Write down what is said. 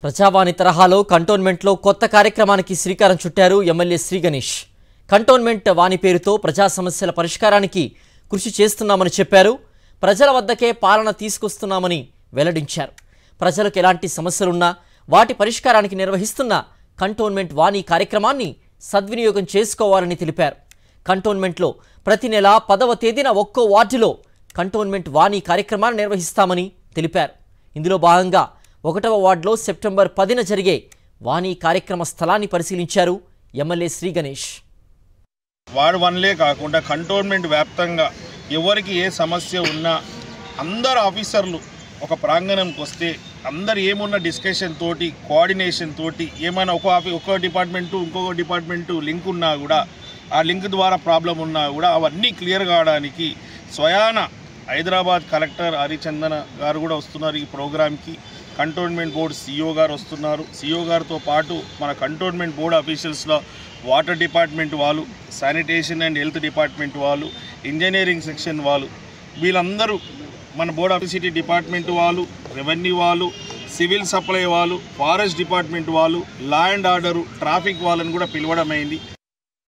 ప్రజావాణి తరహాలో కంటోన్మెంట్లో కొత్త కార్యక్రమానికి శ్రీకారం చుట్టారు ఎమ్మెల్యే శ్రీ గణేష్. కంటోన్మెంట్ వాణి పేరుతో ప్రజా సమస్యల పరిష్కారానికి కృషి చేస్తున్నామని చెప్పారు. ప్రజల వద్దకే పాలన తీసుకొస్తున్నామని వెల్లడించారు. ప్రజలకు ఎలాంటి సమస్యలున్నా వాటి పరిష్కారానికి నిర్వహిస్తున్న కంటోన్మెంట్ వాణి కార్యక్రమాన్ని సద్వినియోగం చేసుకోవాలని తెలిపారు. కంటోన్మెంట్లో ప్రతి నెల 10వ తేదీన ఒక్కో వార్డులో కంటోన్మెంట్ వాణి కార్యక్రమాన్ని నిర్వహిస్తామని తెలిపారు. ఇందులో భాగంగా 1వ వార్డులో సెప్టెంబర్ 10న జరిగే వాణి కార్యక్రమ స్థలాన్ని పరిశీలించారు ఎమ్మెల్యే శ్రీ గణేష్. వార్డు 1లే కాకుండా కంటోన్మెంట్ వ్యాప్తంగా ఎవరికి ఏ సమస్య ఉన్నా అందరు ఆఫీసర్లు ఒక ప్రాంగణంకి వస్తే అందరు ఏమున్న డిస్కషన్ తోటి కోఆర్డినేషన్ తోటి ఏమైనా ఒక డిపార్ట్మెంటు ఇంకొక డిపార్ట్మెంటు లింక్ ఉన్నా కూడా ఆ లింక్ ద్వారా ప్రాబ్లం ఉన్నా కూడా అవన్నీ క్లియర్ కావడానికి స్వయాన హైదరాబాద్ కలెక్టర్ హరిచందన గారు కూడా వస్తున్నారు ఈ ప్రోగ్రామ్కి. కంటోన్మెంట్ బోర్డు సిఇఓ గారు వస్తున్నారు. సిఇఓ గారితో పాటు మన కంటోన్మెంట్ బోర్డు అఫీషియల్స్లో వాటర్ డిపార్ట్మెంట్ వాళ్ళు, శానిటేషన్ అండ్ హెల్త్ డిపార్ట్మెంట్ వాళ్ళు, ఇంజనీరింగ్ సెక్షన్ వాళ్ళు, వీళ్ళందరూ మన బోర్డ్ ఆఫీసిటీ డిపార్ట్మెంట్ వాళ్ళు, రెవెన్యూ వాళ్ళు, సివిల్ సప్లై వాళ్ళు, ఫారెస్ట్ డిపార్ట్మెంట్ వాళ్ళు, లా అండ్ ఆర్డరు, ట్రాఫిక్ వాళ్ళని కూడా పిలవడం అయింది.